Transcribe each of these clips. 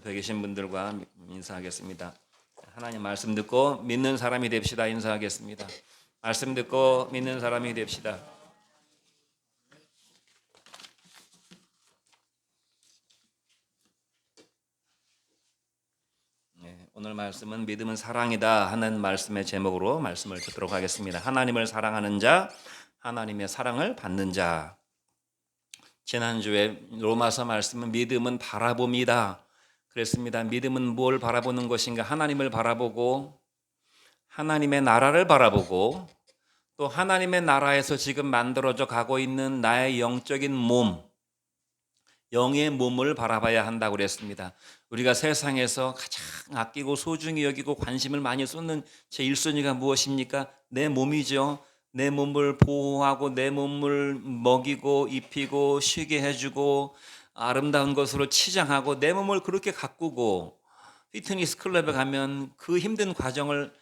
옆에 계신 분들과 인사하겠습니다. 하나님 말씀 듣고 믿는 사람이 됩시다. 인사하겠습니다. 말씀 듣고 믿는 사람이 됩시다. 오늘 말씀은 믿음은 사랑이다 하는 말씀의 제목으로 말씀을 듣도록 하겠습니다. 하나님을 사랑하는 자, 하나님의 사랑을 받는 자. 지난주에 로마서 말씀은 믿음은 바라봄이다 그랬습니다. 믿음은 뭘 바라보는 것인가? 하나님을 바라보고 하나님의 나라를 바라보고 또 하나님의 나라에서 지금 만들어져 가고 있는 나의 영적인 몸, 영의 몸을 바라봐야 한다고 그랬습니다. 우리가 세상에서 가장 아끼고 소중히 여기고 관심을 많이 쏟는 제 1순위가 무엇입니까? 내 몸이죠. 내 몸을 보호하고 내 몸을 먹이고 입히고 쉬게 해주고 아름다운 것으로 치장하고 내 몸을 그렇게 가꾸고 피트니스 클럽에 가면 그 힘든 과정을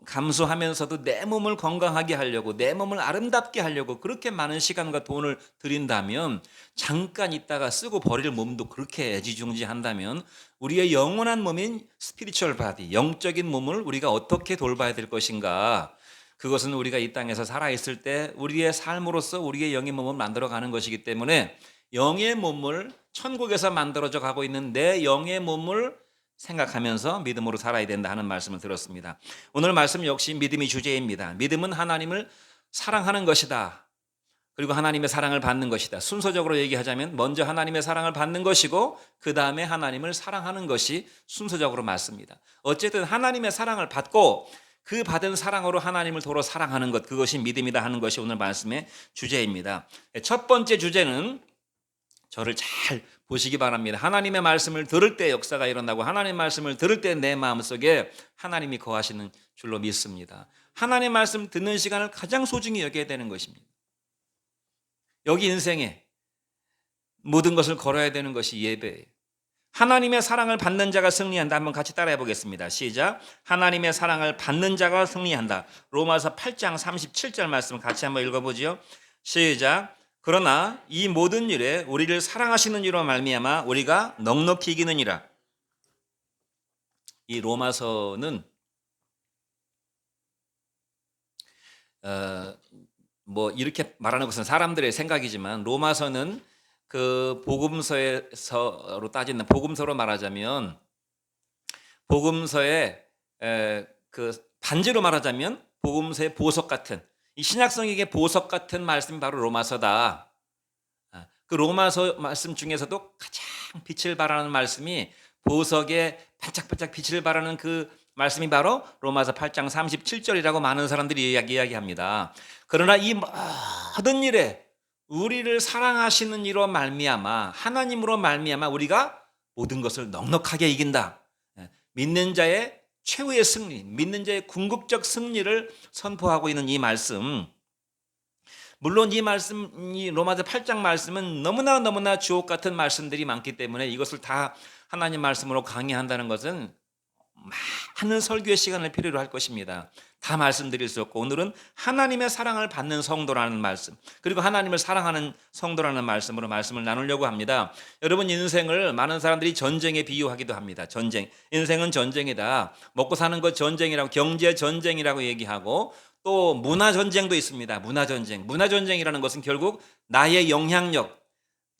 감수하면서도 내 몸을 건강하게 하려고 내 몸을 아름답게 하려고 그렇게 많은 시간과 돈을 들인다면 잠깐 있다가 쓰고 버릴 몸도 그렇게 애지중지한다면 우리의 영원한 몸인 스피리추얼 바디, 영적인 몸을 우리가 어떻게 돌봐야 될 것인가? 그것은 우리가 이 땅에서 살아있을 때 우리의 삶으로서 우리의 영의 몸을 만들어가는 것이기 때문에 영의 몸을 천국에서 만들어져 가고 있는 내 영의 몸을 생각하면서 믿음으로 살아야 된다 하는 말씀을 들었습니다. 오늘 말씀 역시 믿음이 주제입니다. 믿음은 하나님을 사랑하는 것이다. 그리고 하나님의 사랑을 받는 것이다. 순서적으로 얘기하자면 먼저 하나님의 사랑을 받는 것이고 그 다음에 하나님을 사랑하는 것이 순서적으로 맞습니다. 어쨌든 하나님의 사랑을 받고 그 받은 사랑으로 하나님을 도로 사랑하는 것, 그것이 믿음이다 하는 것이 오늘 말씀의 주제입니다. 첫 번째 주제는 저를 잘 보시기 바랍니다. 하나님의 말씀을 들을 때 역사가 일어나고 하나님의 말씀을 들을 때 내 마음속에 하나님이 거하시는 줄로 믿습니다. 하나님의 말씀 듣는 시간을 가장 소중히 여겨야 되는 것입니다. 여기 인생에 모든 것을 걸어야 되는 것이 예배예요. 하나님의 사랑을 받는 자가 승리한다. 한번 같이 따라해 보겠습니다. 시작. 하나님의 사랑을 받는 자가 승리한다. 로마서 8장 37절 말씀 같이 한번 읽어보지요. 시작. 그러나 이 모든 일에 우리를 사랑하시는 이로 말미암아 우리가 넉넉히 이기느니라. 이 로마서는 뭐 이렇게 말하는 것은 사람들의 생각이지만 로마서는 그 복음서로 따지는 복음서로 말하자면 복음서의 그 반지로 말하자면 복음서의 보석 같은 이 신약성에게 보석 같은 말씀이 바로 로마서다. 그 로마서 말씀 중에서도 가장 빛을 발하는 말씀이 보석에 반짝반짝 빛을 발하는 그 말씀이 바로 로마서 8장 37절이라고 많은 사람들이 이야기합니다. 그러나 이 모든 일에 우리를 사랑하시는 이로 말미암아 하나님으로 말미암아 우리가 모든 것을 넉넉하게 이긴다. 믿는 자의 최후의 승리, 믿는 자의 궁극적 승리를 선포하고 있는 이 말씀. 물론 이 말씀, 이 로마서 8장 말씀은 너무나 주옥 같은 말씀들이 많기 때문에 이것을 다 하나님 말씀으로 강의한다는 것은 많은 설교의 시간을 필요로 할 것입니다. 다 말씀드릴 수 없고 오늘은 하나님의 사랑을 받는 성도라는 말씀 그리고 하나님을 사랑하는 성도라는 말씀으로 말씀을 나누려고 합니다. 여러분 인생을 많은 사람들이 전쟁에 비유하기도 합니다. 전쟁, 인생은 전쟁이다. 먹고 사는 것 전쟁이라고 경제 전쟁이라고 얘기하고 또 문화 전쟁도 있습니다. 문화 전쟁이라는 것은 결국 나의 영향력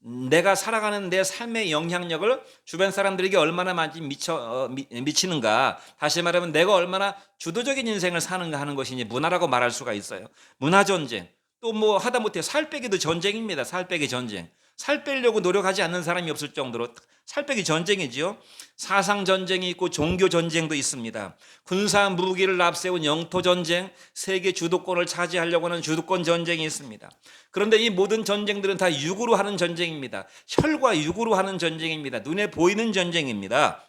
내가 살아가는 내 삶의 영향력을 주변 사람들에게 얼마나 많이 미치는가 다시 말하면 내가 얼마나 주도적인 인생을 사는가 하는 것이 이제 문화라고 말할 수가 있어요. 문화전쟁 또 뭐 하다못해 살 빼기도 전쟁입니다. 살 빼기 전쟁 살 빼려고 노력하지 않는 사람이 없을 정도로 살 빼기 전쟁이지요. 사상 전쟁이 있고 종교 전쟁도 있습니다. 군사 무기를 앞세운 영토 전쟁 세계 주도권을 차지하려고 하는 주도권 전쟁이 있습니다. 그런데 이 모든 전쟁들은 다 육으로 하는 전쟁입니다. 혈과 육으로 하는 전쟁입니다. 눈에 보이는 전쟁입니다.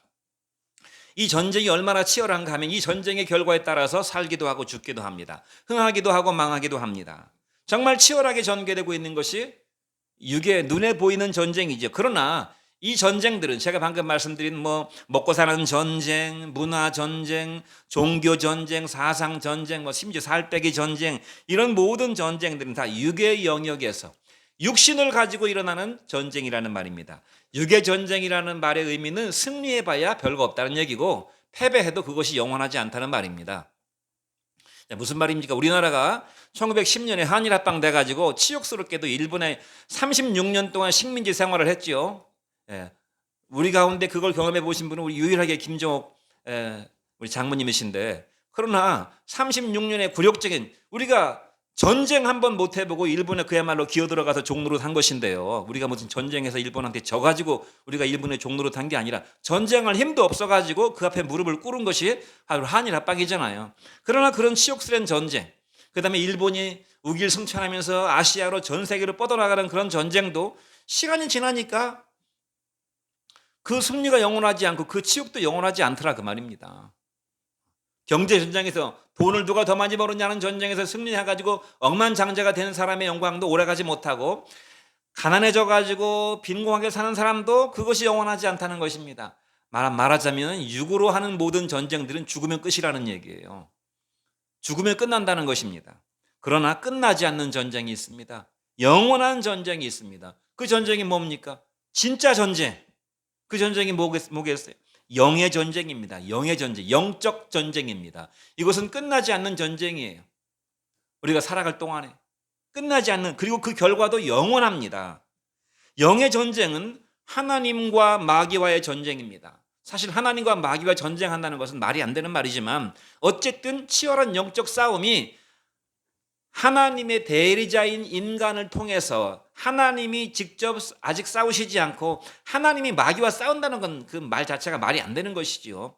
이 전쟁이 얼마나 치열한가 하면 이 전쟁의 결과에 따라서 살기도 하고 죽기도 합니다. 흥하기도 하고 망하기도 합니다. 정말 치열하게 전개되고 있는 것이 육의 눈에 보이는 전쟁이죠. 그러나 이 전쟁들은 제가 방금 말씀드린 뭐 먹고 사는 전쟁, 문화 전쟁, 종교 전쟁, 사상 전쟁, 뭐 심지어 살 빼기 전쟁 이런 모든 전쟁들은 다 육의 영역에서 육신을 가지고 일어나는 전쟁이라는 말입니다. 육의 전쟁이라는 말의 의미는 승리해봐야 별거 없다는 얘기고 패배해도 그것이 영원하지 않다는 말입니다. 무슨 말입니까? 우리나라가 1910년에 한일합방 돼가지고 치욕스럽게도 일본에 36년 동안 식민지 생활을 했죠. 예. 우리 가운데 그걸 경험해 보신 분은 우리 유일하게 김정옥 우리 장모님이신데, 그러나 36년의 굴욕적인, 우리가 전쟁 한번 못 해보고 일본에 그야말로 기어들어가서 종로로 한 것인데요. 우리가 무슨 전쟁에서 일본한테 져가지고 우리가 일본의 종로로 탄 게 아니라 전쟁할 힘도 없어가지고 그 앞에 무릎을 꿇은 것이 바로 한일합방이잖아요. 그러나 그런 치욕스러운 전쟁, 그 다음에 일본이 우길승천하면서 아시아로 전 세계로 뻗어나가는 그런 전쟁도 시간이 지나니까 그 승리가 영원하지 않고 그 치욕도 영원하지 않더라 그 말입니다. 경제 전쟁에서 돈을 누가 더 많이 벌었냐는 전쟁에서 승리해가지고 억만장자가 되는 사람의 영광도 오래가지 못하고, 가난해져가지고 빈곤하게 사는 사람도 그것이 영원하지 않다는 것입니다. 말하자면 육으로 하는 모든 전쟁들은 죽으면 끝이라는 얘기예요. 죽으면 끝난다는 것입니다. 그러나 끝나지 않는 전쟁이 있습니다. 영원한 전쟁이 있습니다. 그 전쟁이 뭡니까? 진짜 전쟁. 그 전쟁이 뭐겠어요? 영의 전쟁입니다. 영의 전쟁, 영적 전쟁입니다. 이것은 끝나지 않는 전쟁이에요. 우리가 살아갈 동안에 끝나지 않는, 그리고 그 결과도 영원합니다. 영의 전쟁은 하나님과 마귀와의 전쟁입니다. 사실 하나님과 마귀와 전쟁한다는 것은 말이 안 되는 말이지만 어쨌든 치열한 영적 싸움이 하나님의 대리자인 인간을 통해서, 하나님이 직접 아직 싸우시지 않고 하나님이 마귀와 싸운다는 건 그 말 자체가 말이 안 되는 것이지요.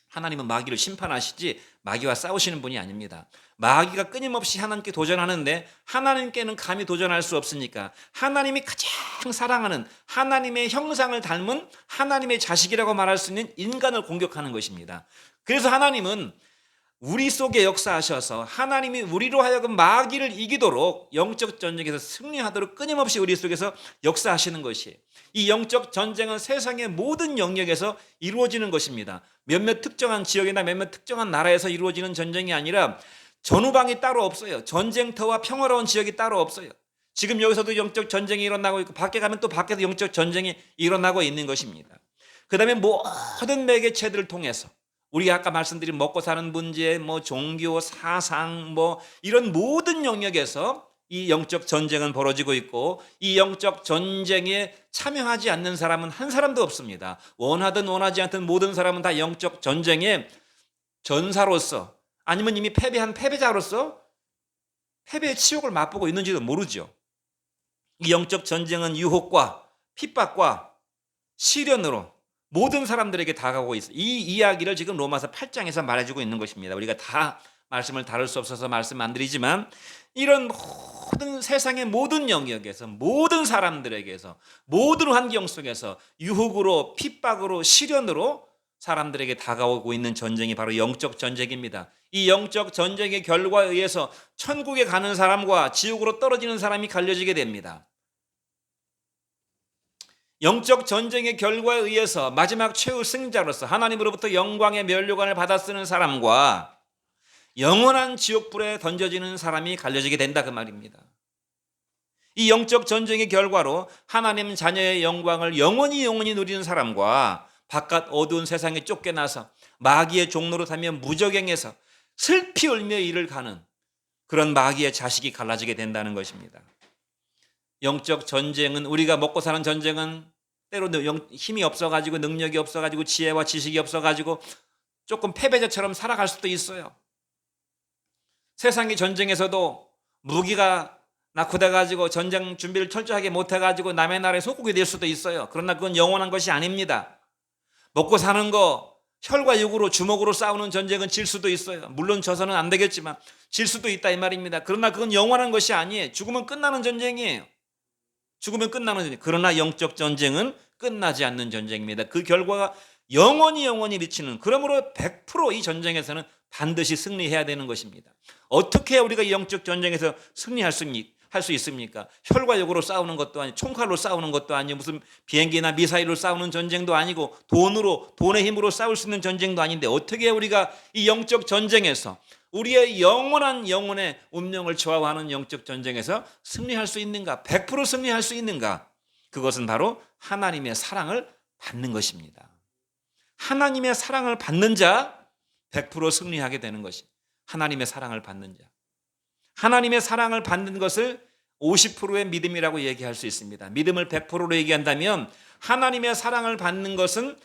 하나님은 마귀를 심판하시지 마귀와 싸우시는 분이 아닙니다. 마귀가 끊임없이 하나님께 도전하는데 하나님께는 감히 도전할 수 없으니까 하나님이 가장 사랑하는, 하나님의 형상을 닮은 하나님의 자식이라고 말할 수 있는 인간을 공격하는 것입니다. 그래서 하나님은 우리 속에 역사하셔서 하나님이 우리로 하여금 마귀를 이기도록 영적 전쟁에서 승리하도록 끊임없이 우리 속에서 역사하시는 것이에요. 이 영적 전쟁은 세상의 모든 영역에서 이루어지는 것입니다. 몇몇 특정한 지역이나 몇몇 특정한 나라에서 이루어지는 전쟁이 아니라 전후방이 따로 없어요. 전쟁터와 평화로운 지역이 따로 없어요. 지금 여기서도 영적 전쟁이 일어나고 있고 밖에 가면 또 밖에서 영적 전쟁이 일어나고 있는 것입니다. 그 다음에 모든 매개체들을 통해서 우리가 아까 말씀드린 먹고 사는 문제, 종교, 사상, 이런 모든 영역에서 이 영적 전쟁은 벌어지고 있고, 이 영적 전쟁에 참여하지 않는 사람은 한 사람도 없습니다. 원하든 원하지 않든 모든 사람은 다 영적 전쟁의 전사로서, 아니면 이미 패배한 패배자로서 패배의 치욕을 맛보고 있는지도 모르죠. 이 영적 전쟁은 유혹과 핍박과 시련으로 모든 사람들에게 다가오고 있어요. 이 이야기를 지금 로마서 8장에서 말해주고 있는 것입니다. 우리가 다 말씀을 다룰 수 없어서 말씀 안 드리지만, 이런 모든 세상의 모든 영역에서, 모든 사람들에게서, 모든 환경 속에서 유혹으로, 핍박으로, 시련으로 사람들에게 다가오고 있는 전쟁이 바로 영적 전쟁입니다. 이 영적 전쟁의 결과에 의해서 천국에 가는 사람과 지옥으로 떨어지는 사람이 갈려지게 됩니다. 영적 전쟁의 결과에 의해서 마지막 최후 승자로서 하나님으로부터 영광의 면류관을 받아 쓰는 사람과 영원한 지옥불에 던져지는 사람이 갈려지게 된다 그 말입니다. 이 영적 전쟁의 결과로 하나님 자녀의 영광을 영원히 누리는 사람과 바깥 어두운 세상에 쫓겨나서 마귀의 종로로 타며 무적행해서 슬피 울며 이를 가는 그런 마귀의 자식이 갈라지게 된다는 것입니다. 영적 전쟁은, 우리가 먹고 사는 전쟁은 때로 힘이 없어가지고, 능력이 없어가지고, 지혜와 지식이 없어가지고 조금 패배자처럼 살아갈 수도 있어요. 세상의 전쟁에서도 무기가 낙후돼가지고 전쟁 준비를 철저하게 못해가지고 남의 나라에 속국이 될 수도 있어요. 그러나 그건 영원한 것이 아닙니다. 먹고 사는 거 혈과 육으로 주먹으로 싸우는 전쟁은 질 수도 있어요. 물론 져서는 안 되겠지만 질 수도 있다 이 말입니다. 그러나 그건 영원한 것이 아니에요. 죽으면 끝나는 전쟁이에요. 죽으면 끝나는 전쟁. 그러나 영적 전쟁은 끝나지 않는 전쟁입니다. 그 결과가 영원히 미치는, 그러므로 100% 이 전쟁에서는 반드시 승리해야 되는 것입니다. 어떻게 우리가 이 영적 전쟁에서 승리할 수 있습니까? 혈과 육으로 싸우는 것도 아니고, 총칼로 싸우는 것도 아니고, 무슨 비행기나 미사일로 싸우는 전쟁도 아니고, 돈의 힘으로 싸울 수 있는 전쟁도 아닌데 어떻게 우리가 이 영적 전쟁에서 우리의 영원의 운명을 좌우하는 영적 전쟁에서 승리할 수 있는가? 100% 승리할 수 있는가? 그것은 바로 하나님의 사랑을 받는 것입니다. 하나님의 사랑을 받는 자 100% 승리하게 되는 것입니다. 하나님의 사랑을 받는 자. 하나님의 사랑을 받는 것을 50%의 믿음이라고 얘기할 수 있습니다. 믿음을 100%로 얘기한다면 하나님의 사랑을 받는 것은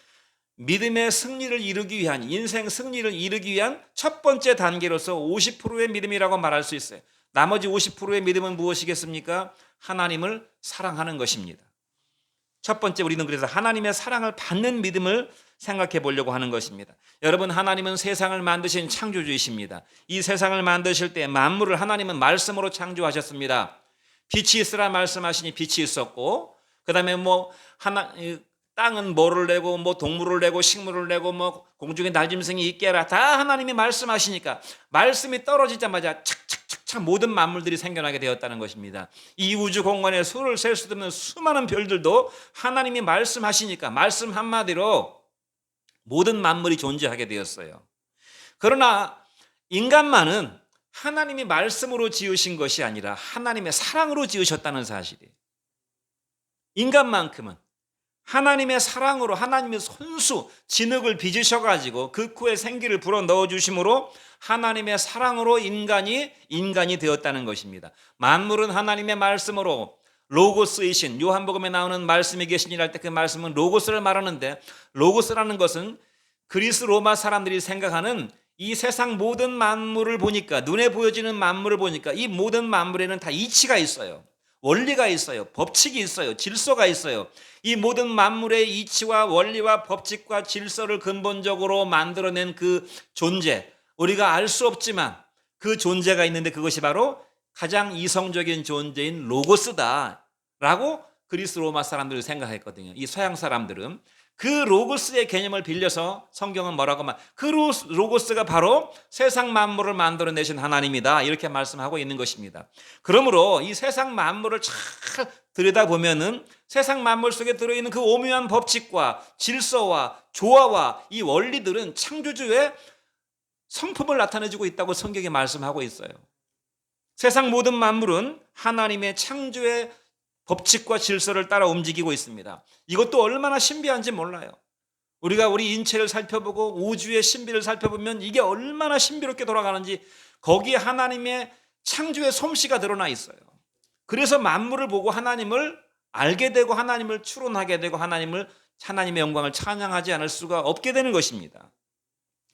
믿음의 승리를 이루기 위한, 인생 승리를 이루기 위한 첫 번째 단계로서 50%의 믿음이라고 말할 수 있어요. 나머지 50%의 믿음은 무엇이겠습니까? 하나님을 사랑하는 것입니다. 첫 번째 우리는 그래서 하나님의 사랑을 받는 믿음을 생각해 보려고 하는 것입니다. 여러분, 하나님은 세상을 만드신 창조주이십니다. 이 세상을 만드실 때 만물을 하나님은 말씀으로 창조하셨습니다. 빛이 있으라 말씀하시니 빛이 있었고, 그 다음에 땅은 뭐를 내고 동물을 내고 식물을 내고 공중에 날짐승이 있게 해라, 다 하나님이 말씀하시니까 말씀이 떨어지자마자 착착착착 모든 만물들이 생겨나게 되었다는 것입니다. 이 우주 공간에 수를 셀 수 없는 수많은 별들도 하나님이 말씀하시니까 말씀 한마디로 모든 만물이 존재하게 되었어요. 그러나 인간만은 하나님이 말씀으로 지으신 것이 아니라 하나님의 사랑으로 지으셨다는 사실이에요. 인간만큼은 하나님의 사랑으로, 하나님의 손수 진흙을 빚으셔가지고 그 코에 생기를 불어 넣어주심으로 하나님의 사랑으로 인간이 되었다는 것입니다. 만물은 하나님의 말씀으로, 로고스이신, 요한복음에 나오는 말씀이 계시니라 할 때 그 말씀은 로고스를 말하는데, 로고스라는 것은 그리스 로마 사람들이 생각하는 이 세상 모든 만물을 보니까, 눈에 보여지는 만물을 보니까 이 모든 만물에는 다 이치가 있어요. 원리가 있어요. 법칙이 있어요. 질서가 있어요. 이 모든 만물의 이치와 원리와 법칙과 질서를 근본적으로 만들어낸 그 존재, 우리가 알 수 없지만 그 존재가 있는데 그것이 바로 가장 이성적인 존재인 로고스다라고 그리스 로마 사람들이 생각했거든요. 이 서양 사람들은 그 로고스의 개념을 빌려서 성경은 뭐라고 그 로고스가 바로 세상 만물을 만들어내신 하나님이다, 이렇게 말씀하고 있는 것입니다. 그러므로 이 세상 만물을 잘 들여다보면은 세상 만물 속에 들어있는 그 오묘한 법칙과 질서와 조화와 이 원리들은 창조주의 성품을 나타내주고 있다고 성경이 말씀하고 있어요. 세상 모든 만물은 하나님의 창조의 법칙과 질서를 따라 움직이고 있습니다. 이것도 얼마나 신비한지 몰라요. 우리가 우리 인체를 살펴보고 우주의 신비를 살펴보면 이게 얼마나 신비롭게 돌아가는지 거기에 하나님의 창조의 솜씨가 드러나 있어요. 그래서 만물을 보고 하나님을 알게 되고 하나님을 추론하게 되고 하나님의 영광을 찬양하지 않을 수가 없게 되는 것입니다.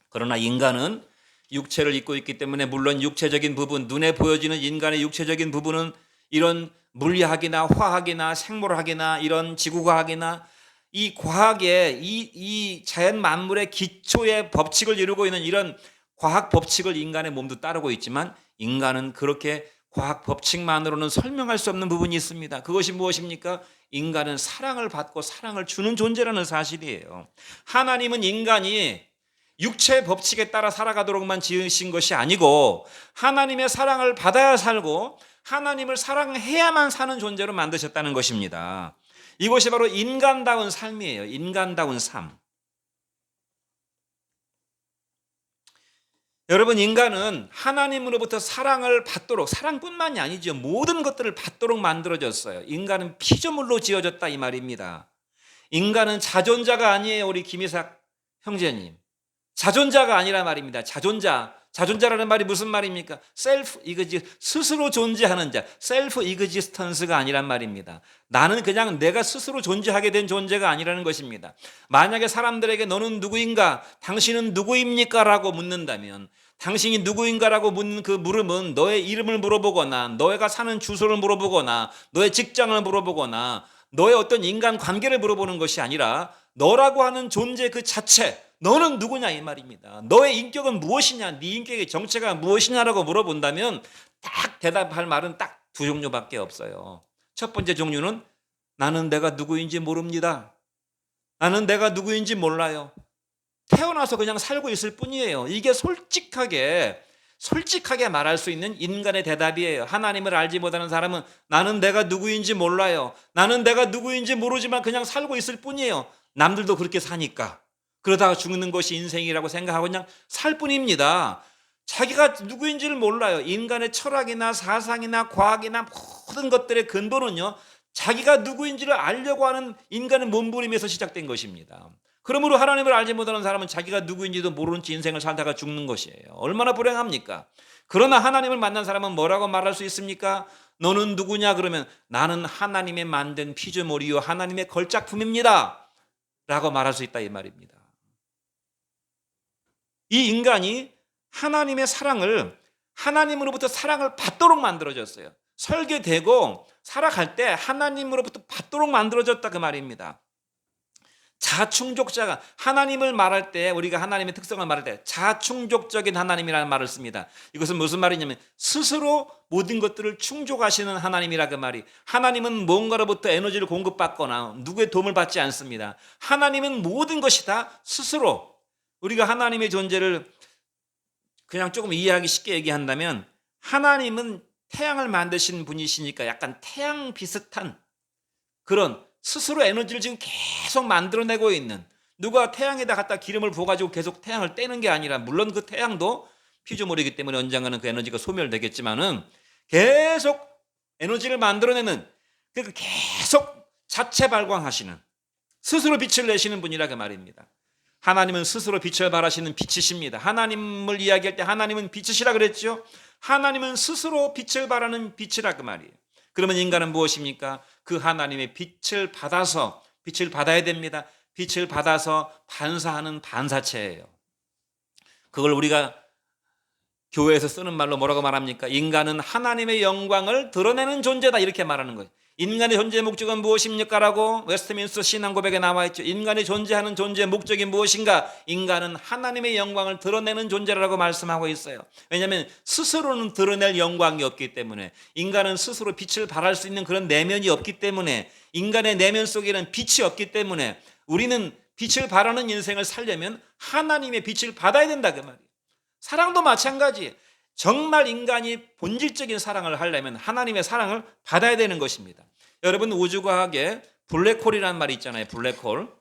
그러나 인간은 육체를 입고 있기 때문에 물론 육체적인 부분, 눈에 보여지는 인간의 육체적인 부분은 이런 물리학이나 화학이나 생물학이나 이런 지구과학이나 이 과학의 이 자연 만물의 기초의 법칙을 이루고 있는 이런 과학 법칙을 인간의 몸도 따르고 있지만 인간은 그렇게 과학 법칙만으로는 설명할 수 없는 부분이 있습니다. 그것이 무엇입니까? 인간은 사랑을 받고 사랑을 주는 존재라는 사실이에요. 하나님은 인간이 육체의 법칙에 따라 살아가도록만 지으신 것이 아니고 하나님의 사랑을 받아야 살고 하나님을 사랑해야만 사는 존재로 만드셨다는 것입니다. 이것이 바로 인간다운 삶이에요. 인간다운 삶. 여러분, 인간은 하나님으로부터 사랑을 받도록, 사랑뿐만이 아니죠, 모든 것들을 받도록 만들어졌어요. 인간은 피조물로 지어졌다, 이 말입니다. 인간은 자존자가 아니에요. 우리 김이삭 형제님, 자존자가 아니란 말입니다. 자존자라는 말이 무슨 말입니까? 셀프 이그지, 스스로 존재하는 자, 셀프 이그지스턴스가 아니란 말입니다. 나는 그냥 내가 스스로 존재하게 된 존재가 아니라는 것입니다. 만약에 사람들에게 너는 누구인가, 당신은 누구입니까? 라고 묻는다면 당신이 누구인가라고 묻는 그 물음은 너의 이름을 물어보거나 너가 사는 주소를 물어보거나 너의 직장을 물어보거나 너의 어떤 인간 관계를 물어보는 것이 아니라 너라고 하는 존재 그 자체, 너는 누구냐 이 말입니다. 너의 인격은 무엇이냐, 네 인격의 정체가 무엇이냐라고 물어본다면 딱 대답할 말은 딱 두 종류밖에 없어요. 첫 번째 종류는 나는 내가 누구인지 모릅니다. 나는 내가 누구인지 몰라요. 태어나서 그냥 살고 있을 뿐이에요. 이게 솔직하게 말할 수 있는 인간의 대답이에요. 하나님을 알지 못하는 사람은 나는 내가 누구인지 몰라요. 나는 내가 누구인지 모르지만 그냥 살고 있을 뿐이에요. 남들도 그렇게 사니까. 그러다가 죽는 것이 인생이라고 생각하고 그냥 살 뿐입니다. 자기가 누구인지를 몰라요. 인간의 철학이나 사상이나 과학이나 모든 것들의 근본은요, 자기가 누구인지를 알려고 하는 인간의 몸부림에서 시작된 것입니다. 그러므로 하나님을 알지 못하는 사람은 자기가 누구인지도 모르는 채 인생을 살다가 죽는 것이에요. 얼마나 불행합니까? 그러나 하나님을 만난 사람은 뭐라고 말할 수 있습니까? 너는 누구냐? 그러면 나는 하나님의 만든 피조물이요 하나님의 걸작품입니다 라고 말할 수 있다 이 말입니다. 이 인간이 하나님의 사랑을, 하나님으로부터 사랑을 받도록 만들어졌어요. 설계되고 살아갈 때 하나님으로부터 받도록 만들어졌다 그 말입니다. 자충족자가, 하나님을 말할 때, 우리가 하나님의 특성을 말할 때 자충족적인 하나님이라는 말을 씁니다. 이것은 무슨 말이냐면 스스로 모든 것들을 충족하시는 하나님이라 그 말이. 하나님은 뭔가로부터 에너지를 공급받거나 누구의 도움을 받지 않습니다. 하나님은 모든 것이 다 스스로, 우리가 하나님의 존재를 그냥 조금 이해하기 쉽게 얘기한다면, 하나님은 태양을 만드신 분이시니까 약간 태양 비슷한 그런 스스로 에너지를 지금 계속 만들어내고 있는, 누가 태양에다 갖다 기름을 부어가지고 계속 태양을 떼는 게 아니라, 물론 그 태양도 피조물이기 때문에 언젠가는 그 에너지가 소멸되겠지만은 계속 에너지를 만들어내는, 그 계속 자체 발광하시는, 스스로 빛을 내시는 분이라 그 말입니다. 하나님은 스스로 빛을 발하시는 빛이십니다. 하나님을 이야기할 때 하나님은 빛이시라 그랬죠. 하나님은 스스로 빛을 발하는 빛이라 그 말이에요. 그러면 인간은 무엇입니까? 그 하나님의 빛을 받아서, 빛을 받아야 됩니다. 빛을 받아서 반사하는 반사체예요. 그걸 우리가 교회에서 쓰는 말로 뭐라고 말합니까? 인간은 하나님의 영광을 드러내는 존재다 이렇게 말하는 거예요. 인간의 존재의 목적은 무엇입니까? 라고 웨스트민스터 신앙고백에 나와 있죠. 인간이 존재하는 존재의 목적이 무엇인가? 인간은 하나님의 영광을 드러내는 존재라고 말씀하고 있어요. 왜냐하면 스스로는 드러낼 영광이 없기 때문에, 인간은 스스로 빛을 발할 수 있는 그런 내면이 없기 때문에, 인간의 내면 속에는 빛이 없기 때문에 우리는 빛을 발하는 인생을 살려면 하나님의 빛을 받아야 된다 그 말이에요. 사랑도 마찬가지예요. 정말 인간이 본질적인 사랑을 하려면 하나님의 사랑을 받아야 되는 것입니다. 여러분, 우주과학에 블랙홀이라는 말이 있잖아요. 블랙홀.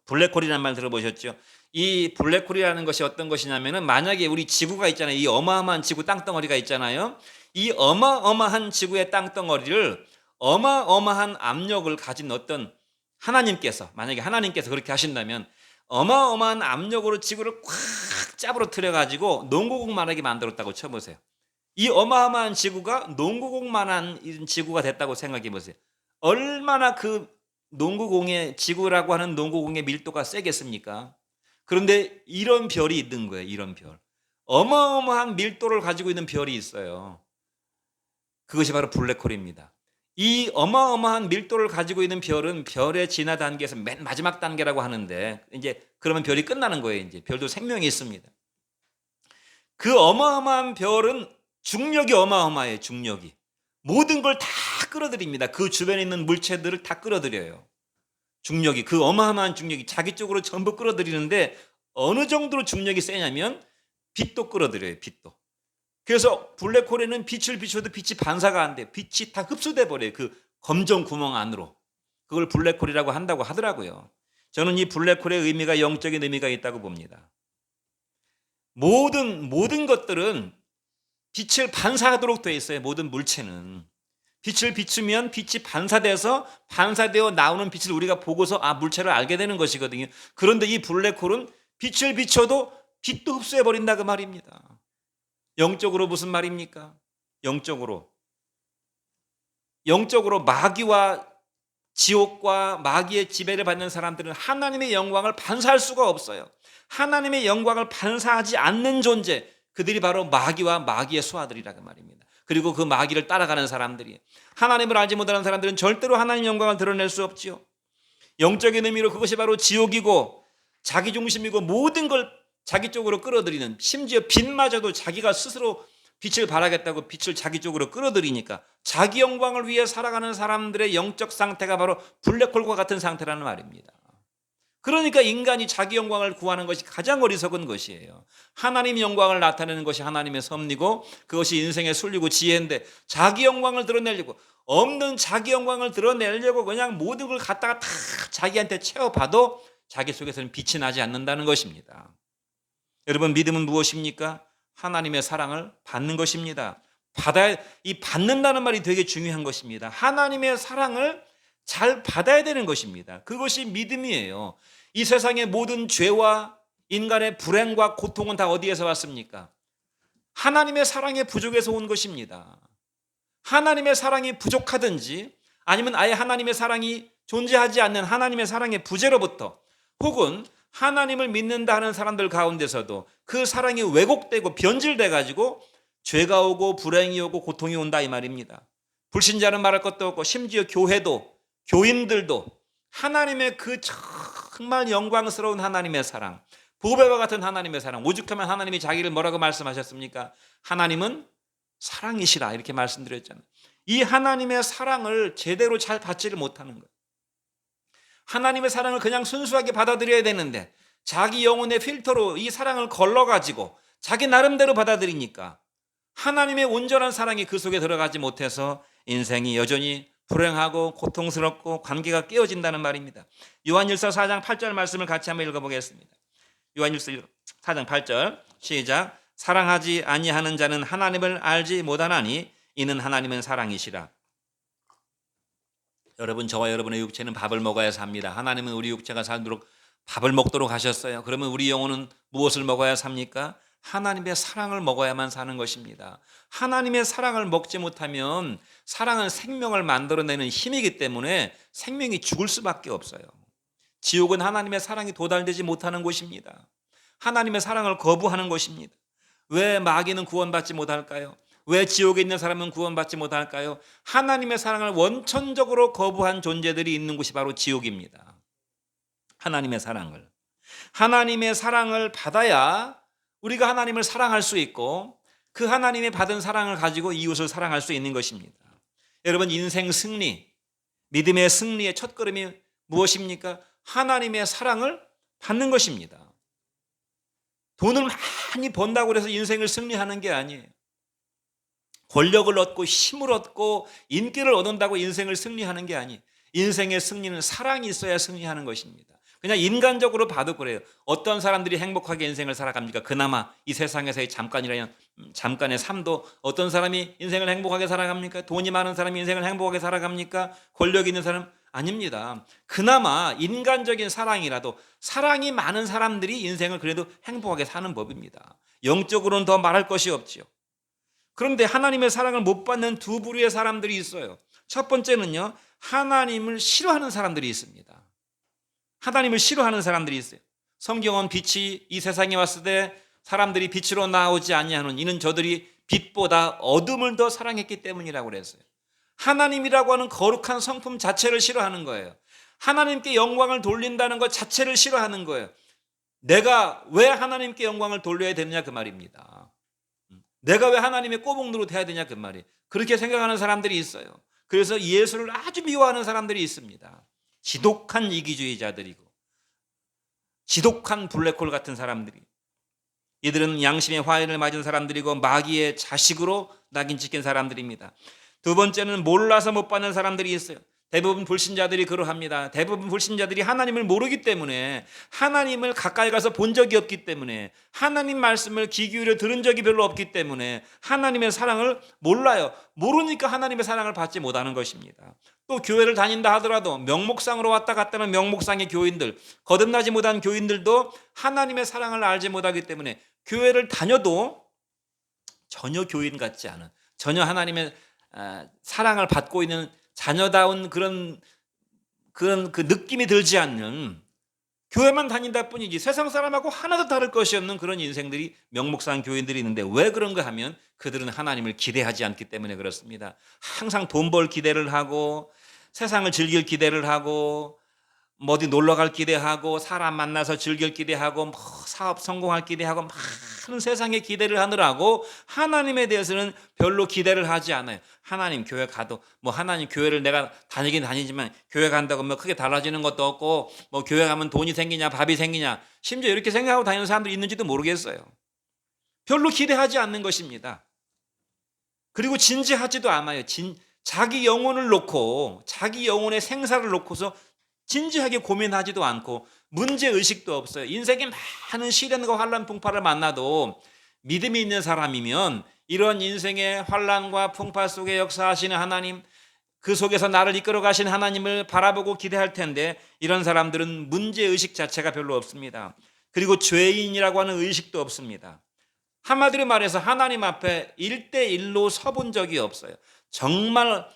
블랙홀이라는 말 들어보셨죠? 이 블랙홀이라는 것이 어떤 것이냐면은, 만약에 우리 지구가 있잖아요. 이 어마어마한 지구 땅덩어리가 있잖아요. 이 어마어마한 지구의 땅덩어리를 어마어마한 압력을 가진 어떤 하나님께서, 만약에 하나님께서 그렇게 하신다면 어마어마한 압력으로 지구를 꽉 짜부러뜨려 가지고 농구공만하게 만들었다고 쳐보세요. 이 어마어마한 지구가 농구공만한 지구가 됐다고 생각해 보세요. 얼마나 그 농구공의, 지구라고 하는 농구공의 밀도가 세겠습니까? 그런데 이런 별이 있는 거예요. 이런 별, 어마어마한 밀도를 가지고 있는 별이 있어요. 그것이 바로 블랙홀입니다. 이 어마어마한 밀도를 가지고 있는 별은 별의 진화 단계에서 맨 마지막 단계라고 하는데, 이제 그러면 별이 끝나는 거예요. 이제 별도 생명이 있습니다. 그 어마어마한 별은 중력이 어마어마해요. 중력이 모든 걸 다 끌어들입니다. 그 주변에 있는 물체들을 다 끌어들여요. 중력이, 그 어마어마한 중력이 자기 쪽으로 전부 끌어들이는데, 어느 정도로 중력이 세냐면 빛도 끌어들여요. 빛도. 그래서 블랙홀에는 빛을 비춰도 빛이 반사가 안 돼요. 빛이 다 흡수돼 버려요. 그 검정 구멍 안으로. 그걸 블랙홀이라고 한다고 하더라고요. 저는 이 블랙홀의 의미가 영적인 의미가 있다고 봅니다. 모든 것들은 빛을 반사하도록 되어 있어요. 모든 물체는 빛을 비추면 빛이 반사되어 나오는 빛을 우리가 보고서 물체를 알게 되는 것이거든요. 그런데 이 블랙홀은 빛을 비춰도 빛도 흡수해 버린다 그 말입니다. 영적으로 무슨 말입니까? 영적으로 마귀와 지옥과 마귀의 지배를 받는 사람들은 하나님의 영광을 반사할 수가 없어요. 하나님의 영광을 반사하지 않는 존재, 그들이 바로 마귀와 마귀의 수하들이라 그 말입니다. 그리고 그 마귀를 따라가는 사람들이, 하나님을 알지 못하는 사람들은 절대로 하나님의 영광을 드러낼 수 없지요. 영적인 의미로 그것이 바로 지옥이고 자기중심이고, 모든 걸 자기 쪽으로 끌어들이는, 심지어 빛마저도 자기가 스스로 빛을 발하겠다고 빛을 자기 쪽으로 끌어들이니까 자기 영광을 위해 살아가는 사람들의 영적 상태가 바로 블랙홀과 같은 상태라는 말입니다. 그러니까 인간이 자기 영광을 구하는 것이 가장 어리석은 것이에요. 하나님의 영광을 나타내는 것이 하나님의 섭리고 그것이 인생의 순리고 지혜인데, 자기 영광을 드러내려고, 없는 자기 영광을 드러내려고 그냥 모든 걸 갖다가 다 자기한테 채워봐도 자기 속에서는 빛이 나지 않는다는 것입니다. 여러분, 믿음은 무엇입니까? 하나님의 사랑을 받는 것입니다. 이 받는다는 말이 되게 중요한 것입니다. 하나님의 사랑을 잘 받아야 되는 것입니다. 그것이 믿음이에요. 이 세상의 모든 죄와 인간의 불행과 고통은 다 어디에서 왔습니까? 하나님의 사랑의 부족에서 온 것입니다. 하나님의 사랑이 부족하든지 아니면 아예 하나님의 사랑이 존재하지 않는 하나님의 사랑의 부재로부터 혹은 하나님을 믿는다 하는 사람들 가운데서도 그 사랑이 왜곡되고 변질돼 가지고 죄가 오고 불행이 오고 고통이 온다 이 말입니다. 불신자는 말할 것도 없고 심지어 교회도 교인들도 하나님의 그 정말 영광스러운 하나님의 사랑, 보배와 같은 하나님의 사랑, 오죽하면 하나님이 자기를 뭐라고 말씀하셨습니까? 하나님은 사랑이시라 이렇게 말씀드렸잖아요. 이 하나님의 사랑을 제대로 잘 받지를 못하는 거예요. 하나님의 사랑을 그냥 순수하게 받아들여야 되는데 자기 영혼의 필터로 이 사랑을 걸러가지고 자기 나름대로 받아들이니까 하나님의 온전한 사랑이 그 속에 들어가지 못해서 인생이 여전히 불행하고 고통스럽고 관계가 깨어진다는 말입니다. 요한일서 4장 8절 말씀을 같이 한번 읽어보겠습니다. 요한일서 4장 8절 시작. 사랑하지 아니하는 자는 하나님을 알지 못하나니 이는 하나님은 사랑이시라. 여러분, 저와 여러분의 육체는 밥을 먹어야 삽니다. 하나님은 우리 육체가 살도록 밥을 먹도록 하셨어요. 그러면 우리 영혼은 무엇을 먹어야 삽니까? 하나님의 사랑을 먹어야만 사는 것입니다. 하나님의 사랑을 먹지 못하면 사랑은 생명을 만들어내는 힘이기 때문에 생명이 죽을 수밖에 없어요. 지옥은 하나님의 사랑이 도달되지 못하는 곳입니다. 하나님의 사랑을 거부하는 곳입니다. 왜 마귀는 구원받지 못할까요? 왜 지옥에 있는 사람은 구원받지 못할까요? 하나님의 사랑을 원천적으로 거부한 존재들이 있는 곳이 바로 지옥입니다. 하나님의 사랑을 받아야 우리가 하나님을 사랑할 수 있고 그 하나님의 받은 사랑을 가지고 이웃을 사랑할 수 있는 것입니다. 여러분, 인생 승리, 믿음의 승리의 첫걸음이 무엇입니까? 하나님의 사랑을 받는 것입니다. 돈을 많이 번다고 해서 인생을 승리하는 게 아니에요. 권력을 얻고 힘을 얻고 인기를 얻는다고 인생을 승리하는 게 아니에요. 인생의 승리는 사랑이 있어야 승리하는 것입니다. 그냥 인간적으로 봐도 그래요. 어떤 사람들이 행복하게 인생을 살아갑니까? 그나마 이 세상에서의 잠깐의 삶도 어떤 사람이 인생을 행복하게 살아갑니까? 돈이 많은 사람이 인생을 행복하게 살아갑니까? 권력이 있는 사람? 아닙니다. 그나마 인간적인 사랑이라도 사랑이 많은 사람들이 인생을 그래도 행복하게 사는 법입니다. 영적으로는 더 말할 것이 없지요. 그런데 하나님의 사랑을 못 받는 두 부류의 사람들이 있어요. 첫 번째는요, 하나님을 싫어하는 사람들이 있습니다. 하나님을 싫어하는 사람들이 있어요. 성경은 빛이 이 세상에 왔을 때 사람들이 빛으로 나오지 아니하는 이는 저들이 빛보다 어둠을 더 사랑했기 때문이라고 그랬어요. 하나님이라고 하는 거룩한 성품 자체를 싫어하는 거예요. 하나님께 영광을 돌린다는 것 자체를 싫어하는 거예요. 내가 왜 하나님께 영광을 돌려야 되느냐 그 말입니다. 내가 왜 하나님의 꼬북 노릇해야 되냐 그 말이에요. 그렇게 생각하는 사람들이 있어요. 그래서 예수를 아주 미워하는 사람들이 있습니다. 지독한 이기주의자들이고 지독한 블랙홀 같은 사람들이, 이들은 양심의 화인을 맞은 사람들이고 마귀의 자식으로 낙인 찍힌 사람들입니다. 두 번째는 몰라서 못 받는 사람들이 있어요. 대부분 불신자들이 그러합니다. 대부분 불신자들이 하나님을 모르기 때문에, 하나님을 가까이 가서 본 적이 없기 때문에, 하나님 말씀을 귀 기울여 들은 적이 별로 없기 때문에 하나님의 사랑을 몰라요. 모르니까 하나님의 사랑을 받지 못하는 것입니다. 또 교회를 다닌다 하더라도 명목상으로 왔다 갔다 하는 명목상의 교인들, 거듭나지 못한 교인들도 하나님의 사랑을 알지 못하기 때문에 교회를 다녀도 전혀 교인 같지 않은, 전혀 하나님의 사랑을 받고 있는 자녀다운 그런 그 느낌이 들지 않는, 교회만 다닌다 뿐이지 세상 사람하고 하나도 다를 것이 없는 그런 인생들이 명목상 교인들이 있는데, 왜 그런가 하면 그들은 하나님을 기대하지 않기 때문에 그렇습니다. 항상 돈 벌 기대를 하고 세상을 즐길 기대를 하고 어디 놀러 갈 기대하고 사람 만나서 즐길 기대하고 사업 성공할 기대하고 많은 세상의 기대를 하느라고 하나님에 대해서는 별로 기대를 하지 않아요. 하나님 교회 가도 하나님 교회를 내가 다니긴 다니지만 교회 간다고 크게 달라지는 것도 없고 교회 가면 돈이 생기냐 밥이 생기냐, 심지어 이렇게 생각하고 다니는 사람들이 있는지도 모르겠어요. 별로 기대하지 않는 것입니다. 그리고 진지하지도 않아요. 자기 영혼을 놓고, 자기 영혼의 생사를 놓고서 진지하게 고민하지도 않고 문제의식도 없어요. 인생에 많은 시련과 환난 풍파를 만나도 믿음이 있는 사람이면 이런 인생의 환난과 풍파 속에 역사하시는 하나님, 그 속에서 나를 이끌어 가신 하나님을 바라보고 기대할 텐데 이런 사람들은 문제의식 자체가 별로 없습니다. 그리고 죄인이라고 하는 의식도 없습니다. 한마디로 말해서 하나님 앞에 1대1로 서본 적이 없어요. 정말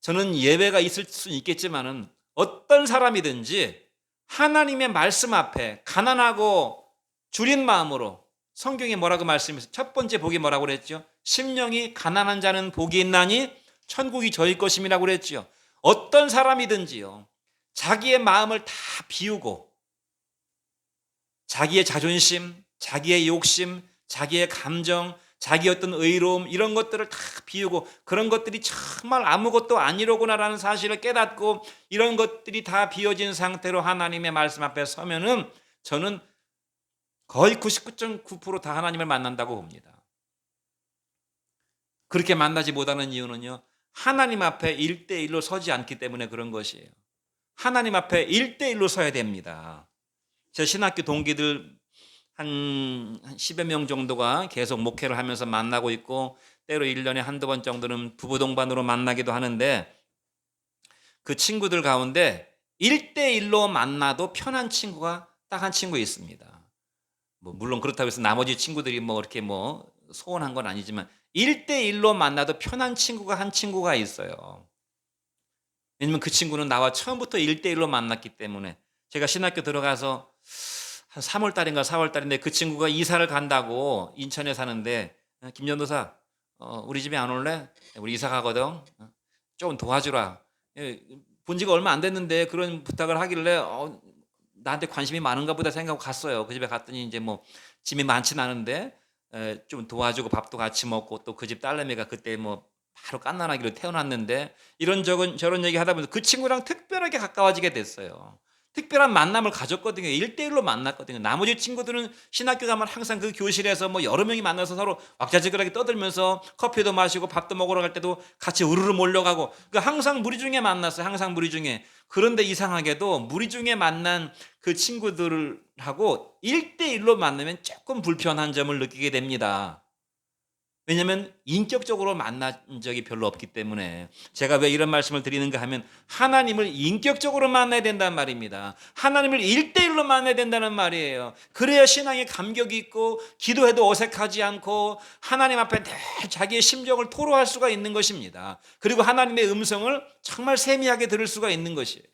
저는 예외가 있을 수는 있겠지만은 어떤 사람이든지 하나님의 말씀 앞에 가난하고 줄인 마음으로, 성경에 뭐라고 말씀해서 첫 번째 복이 뭐라고 그랬죠? 심령이 가난한 자는 복이 있나니 천국이 저희 것임이라고 그랬지요. 어떤 사람이든지요, 자기의 마음을 다 비우고 자기의 자존심, 자기의 욕심, 자기의 감정, 자기의 어떤 의로움, 이런 것들을 다 비우고 그런 것들이 정말 아무것도 아니로구나라는 사실을 깨닫고 이런 것들이 다 비워진 상태로 하나님의 말씀 앞에 서면은 저는 거의 99.9% 다 하나님을 만난다고 봅니다. 그렇게 만나지 못하는 이유는요, 하나님 앞에 1대1로 서지 않기 때문에 그런 것이에요. 하나님 앞에 1대1로 서야 됩니다. 제 신학교 동기들 한 10여 명 정도가 계속 목회를 하면서 만나고 있고, 때로 1년에 한두 번 정도는 부부 동반으로 만나기도 하는데, 그 친구들 가운데 1대1로 만나도 편한 친구가 딱 한 친구 있습니다. 물론 그렇다고 해서 나머지 친구들이 이렇게 소원한 건 아니지만 1대1로 만나도 편한 친구가 한 친구가 있어요. 왜냐면 그 친구는 나와 처음부터 1대1로 만났기 때문에. 제가 신학교 들어가서 한 3월 달인가 4월 달인데 그 친구가 이사를 간다고 인천에 사는데, 김전도사 우리 집에 안 올래? 우리 이사 가거든. 조금 도와주라. 본 지가 얼마 안 됐는데 그런 부탁을 하길래 나한테 관심이 많은가 보다 생각하고 갔어요. 그 집에 갔더니 이제 짐이 많지는 않은데 좀 도와주고 밥도 같이 먹고, 또 그 집 딸내미가 그때 바로 갓난아기로 태어났는데 이런 저런 얘기 하다 보니까 그 친구랑 특별하게 가까워지게 됐어요. 특별한 만남을 가졌거든요. 1대1로 만났거든요. 나머지 친구들은 신학교 가면 항상 그 교실에서 여러 명이 만나서 서로 왁자지껄하게 떠들면서 커피도 마시고 밥도 먹으러 갈 때도 같이 우르르 몰려가고, 항상 무리 중에 만났어요. 항상 무리 중에. 그런데 이상하게도 무리 중에 만난 그 친구들하고 1대1로 만나면 조금 불편한 점을 느끼게 됩니다. 왜냐하면 인격적으로 만난 적이 별로 없기 때문에. 제가 왜 이런 말씀을 드리는가 하면 하나님을 인격적으로 만나야 된다는 말입니다. 하나님을 1대1로 만나야 된다는 말이에요. 그래야 신앙에 감격이 있고 기도해도 어색하지 않고 하나님 앞에 늘 자기의 심정을 토로할 수가 있는 것입니다. 그리고 하나님의 음성을 정말 세미하게 들을 수가 있는 것이에요.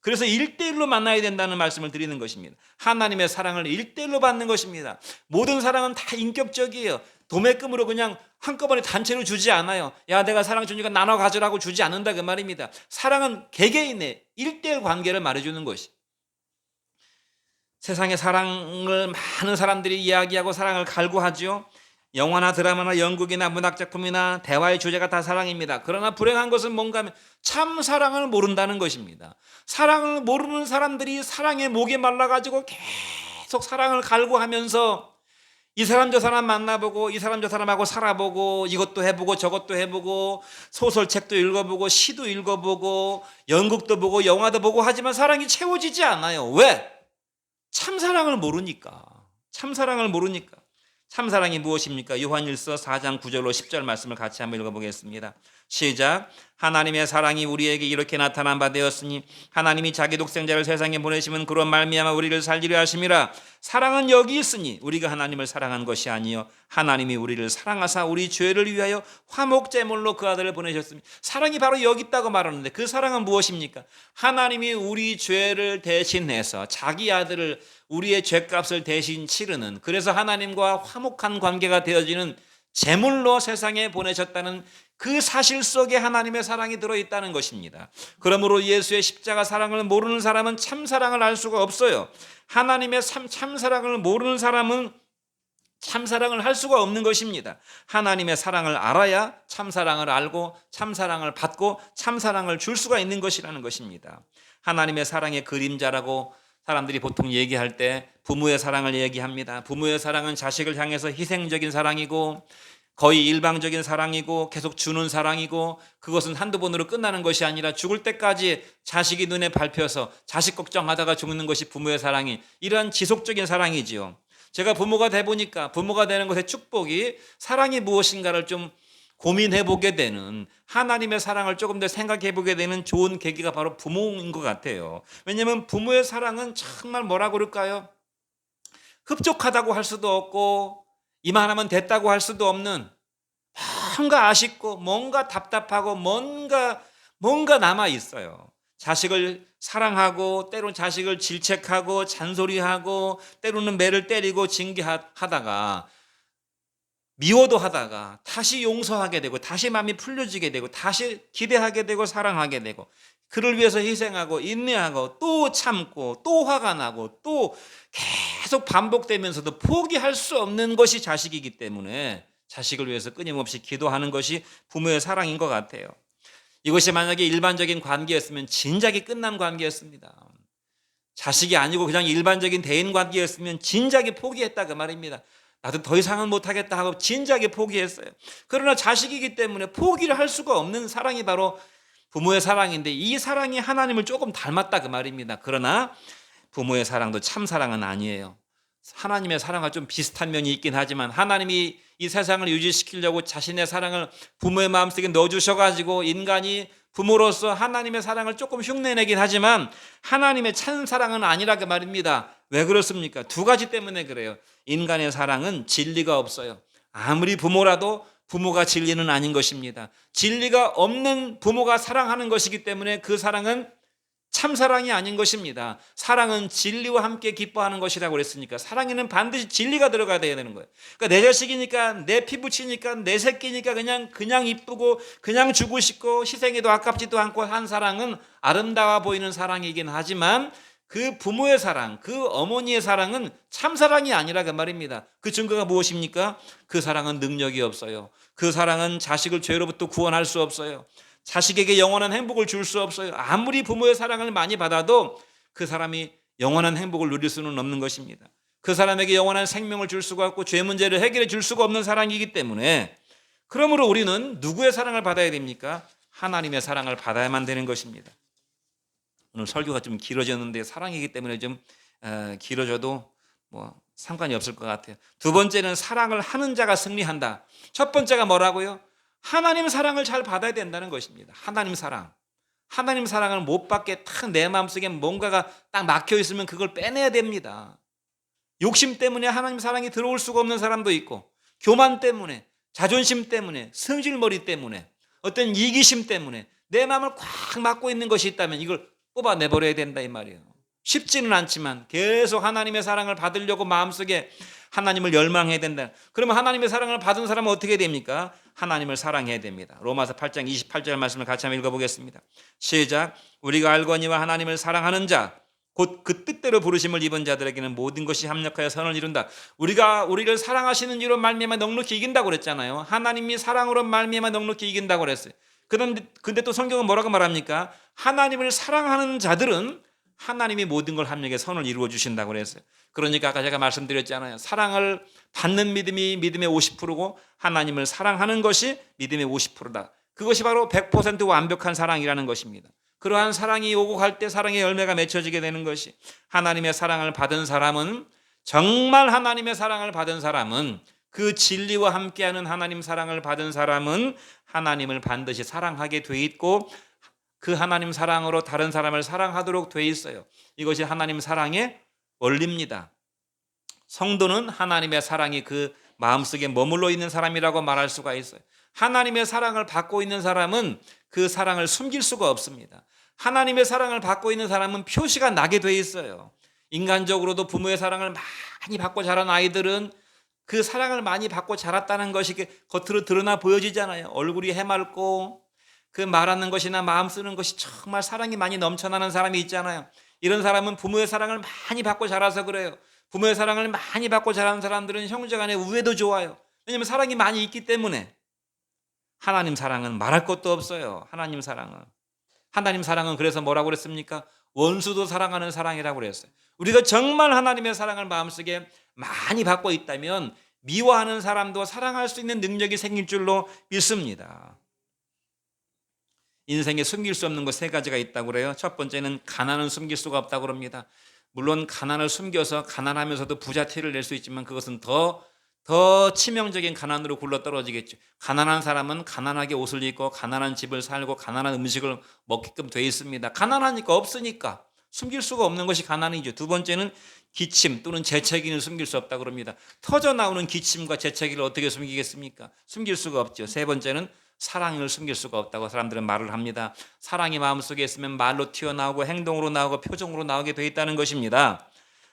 그래서 1대1로 만나야 된다는 말씀을 드리는 것입니다. 하나님의 사랑을 1대1로 받는 것입니다. 모든 사랑은 다 인격적이에요. 도매금으로 그냥 한꺼번에 단체로 주지 않아요. 야, 내가 사랑 주니까 나눠 가져라고 주지 않는다, 그 말입니다. 사랑은 개개인의 1대1 관계를 말해주는 것이. 세상의 사랑을 많은 사람들이 이야기하고 사랑을 갈구하죠. 영화나 드라마나 연극이나 문학작품이나 대화의 주제가 다 사랑입니다. 그러나 불행한 것은 뭔가 하면 참 사랑을 모른다는 것입니다. 사랑을 모르는 사람들이 사랑의 목에 말라가지고 계속 사랑을 갈구하면서 이 사람 저 사람 만나보고 이 사람 저 사람하고 살아보고 이것도 해보고 저것도 해보고 소설책도 읽어보고 시도 읽어보고 연극도 보고 영화도 보고 하지만 사랑이 채워지지 않아요. 왜? 참사랑을 모르니까. 참사랑을 모르니까. 참사랑이 무엇입니까? 요한일서 4장 9절로 10절 말씀을 같이 한번 읽어보겠습니다. 시작. 하나님의 사랑이 우리에게 이렇게 나타난 바 되었으니 하나님이 자기 독생자를 세상에 보내시면 그런 말미암아 우리를 살리려 하심이라. 사랑은 여기 있으니 우리가 하나님을 사랑한 것이 아니요 하나님이 우리를 사랑하사 우리 죄를 위하여 화목제물로 그 아들을 보내셨습니다. 사랑이 바로 여기 있다고 말하는데 그 사랑은 무엇입니까? 하나님이 우리 죄를 대신해서 자기 아들을, 우리의 죄값을 대신 치르는, 그래서 하나님과 화목한 관계가 되어지는 제물로 세상에 보내셨다는 그 사실 속에 하나님의 사랑이 들어있다는 것입니다. 그러므로 예수의 십자가 사랑을 모르는 사람은 참사랑을 알 수가 없어요. 하나님의 참사랑을 모르는 사람은 참사랑을 할 수가 없는 것입니다. 하나님의 사랑을 알아야 참사랑을 알고 참사랑을 받고 참사랑을 줄 수가 있는 것이라는 것입니다. 하나님의 사랑의 그림자라고 사람들이 보통 얘기할 때 부모의 사랑을 얘기합니다. 부모의 사랑은 자식을 향해서 희생적인 사랑이고 거의 일방적인 사랑이고 계속 주는 사랑이고, 그것은 한두 번으로 끝나는 것이 아니라 죽을 때까지 자식이 눈에 밟혀서 자식 걱정하다가 죽는 것이 부모의 사랑이, 이러한 지속적인 사랑이지요. 제가 부모가 돼 보니까 부모가 되는 것의 축복이 사랑이 무엇인가를 좀 고민해 보게 되는, 하나님의 사랑을 조금 더 생각해 보게 되는 좋은 계기가 바로 부모인 것 같아요. 왜냐하면 부모의 사랑은 정말 뭐라 그럴까요? 흡족하다고 할 수도 없고 이만하면 됐다고 할 수도 없는, 뭔가 아쉽고 뭔가 답답하고 뭔가 남아 있어요. 자식을 사랑하고 때로는 자식을 질책하고 잔소리하고 때로는 매를 때리고 징계하다가 미워도 하다가 다시 용서하게 되고 다시 마음이 풀려지게 되고 다시 기대하게 되고 사랑하게 되고 그를 위해서 희생하고 인내하고 또 참고 또 화가 나고 또 계속 반복되면서도 포기할 수 없는 것이 자식이기 때문에 자식을 위해서 끊임없이 기도하는 것이 부모의 사랑인 것 같아요. 이것이 만약에 일반적인 관계였으면 진작에 끝난 관계였습니다. 자식이 아니고 그냥 일반적인 대인 관계였으면 진작에 포기했다 그 말입니다. 나도 더 이상은 못하겠다 하고 진작에 포기했어요. 그러나 자식이기 때문에 포기를 할 수가 없는 사랑이 바로 부모의 사랑인데, 이 사랑이 하나님을 조금 닮았다 그 말입니다. 그러나 부모의 사랑도 참 사랑은 아니에요. 하나님의 사랑과 좀 비슷한 면이 있긴 하지만, 하나님이 이 세상을 유지시키려고 자신의 사랑을 부모의 마음속에 넣어주셔가지고 인간이 부모로서 하나님의 사랑을 조금 흉내내긴 하지만 하나님의 참 사랑은 아니라 그 말입니다. 왜 그렇습니까? 두 가지 때문에 그래요. 인간의 사랑은 진리가 없어요. 아무리 부모라도 부모가 진리는 아닌 것입니다. 진리가 없는 부모가 사랑하는 것이기 때문에 그 사랑은 참사랑이 아닌 것입니다. 사랑은 진리와 함께 기뻐하는 것이라고 그랬으니까 사랑에는 반드시 진리가 들어가야 되는 거예요. 그러니까 내 자식이니까, 내 피부치니까, 내 새끼니까 그냥 이쁘고 그냥 주고 싶고 희생해도 아깝지도 않고 한 사랑은 아름다워 보이는 사랑이긴 하지만 그 부모의 사랑, 그 어머니의 사랑은 참사랑이 아니라 그 말입니다. 그 증거가 무엇입니까? 그 사랑은 능력이 없어요. 그 사랑은 자식을 죄로부터 구원할 수 없어요. 자식에게 영원한 행복을 줄 수 없어요. 아무리 부모의 사랑을 많이 받아도 그 사람이 영원한 행복을 누릴 수는 없는 것입니다. 그 사람에게 영원한 생명을 줄 수가 없고 죄 문제를 해결해 줄 수가 없는 사랑이기 때문에, 그러므로 우리는 누구의 사랑을 받아야 됩니까? 하나님의 사랑을 받아야만 되는 것입니다. 오늘 설교가 좀 길어졌는데 사랑이기 때문에 좀 길어져도 뭐 상관이 없을 것 같아요. 두 번째는 사랑을 하는 자가 승리한다. 첫 번째가 뭐라고요? 하나님 사랑을 잘 받아야 된다는 것입니다. 하나님 사랑을 못 받게 딱 내 마음속에 뭔가가 딱 막혀 있으면 그걸 빼내야 됩니다. 욕심 때문에 하나님 사랑이 들어올 수가 없는 사람도 있고, 교만 때문에, 자존심 때문에, 승질머리 때문에, 어떤 이기심 때문에 내 마음을 꽉 막고 있는 것이 있다면 이걸 뽑아내버려야 된다 이 말이에요. 쉽지는 않지만 계속 하나님의 사랑을 받으려고 마음속에 하나님을 열망해야 된다. 그러면 하나님의 사랑을 받은 사람은 어떻게 됩니까? 하나님을 사랑해야 됩니다. 로마서 8장 28절 말씀을 같이 한번 읽어보겠습니다. 시작. 우리가 알거니와 하나님을 사랑하는 자 곧 그 뜻대로 부르심을 입은 자들에게는 모든 것이 합력하여 선을 이룬다. 우리가 우리를 사랑하시는 이로 말미암아 넉넉히 이긴다고 그랬잖아요. 하나님이 사랑으로 말미암아 넉넉히 이긴다고 그랬어요. 근데 또 성경은 뭐라고 말합니까? 하나님을 사랑하는 자들은 하나님이 모든 걸 합력해 선을 이루어 주신다고 그랬어요. 그러니까 아까 제가 말씀드렸잖아요. 사랑을 받는 믿음이 믿음의 50%고 하나님을 사랑하는 것이 믿음의 50%다. 그것이 바로 100% 완벽한 사랑이라는 것입니다. 그러한 사랑이 오고 갈 때 사랑의 열매가 맺혀지게 되는 것이, 하나님의 사랑을 받은 사람은, 정말 하나님의 사랑을 받은 사람은, 그 진리와 함께하는 하나님 사랑을 받은 사람은 하나님을 반드시 사랑하게 돼 있고 그 하나님 사랑으로 다른 사람을 사랑하도록 돼 있어요. 이것이 하나님 사랑의 원리입니다. 성도는 하나님의 사랑이 그 마음속에 머물러 있는 사람이라고 말할 수가 있어요. 하나님의 사랑을 받고 있는 사람은 그 사랑을 숨길 수가 없습니다. 하나님의 사랑을 받고 있는 사람은 표시가 나게 돼 있어요. 인간적으로도 부모의 사랑을 많이 받고 자란 아이들은 그 사랑을 많이 받고 자랐다는 것이 겉으로 드러나 보여지잖아요. 얼굴이 해맑고 그 말하는 것이나 마음 쓰는 것이 정말 사랑이 많이 넘쳐나는 사람이 있잖아요. 이런 사람은 부모의 사랑을 많이 받고 자라서 그래요. 부모의 사랑을 많이 받고 자란 사람들은 형제간의 우애도 좋아요. 왜냐하면 사랑이 많이 있기 때문에. 하나님 사랑은 말할 것도 없어요. 하나님 사랑은 그래서 뭐라고 그랬습니까? 원수도 사랑하는 사랑이라고 그랬어요. 우리가 정말 하나님의 사랑을 마음속에 많이 받고 있다면 미워하는 사람도 사랑할 수 있는 능력이 생길 줄로 믿습니다. 인생에 숨길 수 없는 것 세 가지가 있다고 그래요. 첫 번째는 가난은 숨길 수가 없다고 그럽니다. 물론 가난을 숨겨서 가난하면서도 부자 티를 낼 수 있지만 그것은 더 치명적인 가난으로 굴러떨어지겠죠. 가난한 사람은 가난하게 옷을 입고 가난한 집을 살고 가난한 음식을 먹게끔 돼 있습니다. 가난하니까, 없으니까 숨길 수가 없는 것이 가난이죠. 두 번째는 기침 또는 재채기는 숨길 수 없다고 그럽니다. 터져 나오는 기침과 재채기를 어떻게 숨기겠습니까? 숨길 수가 없죠. 세 번째는 사랑을 숨길 수가 없다고 사람들은 말을 합니다. 사랑이 마음속에 있으면 말로 튀어나오고 행동으로 나오고 표정으로 나오게 돼 있다는 것입니다.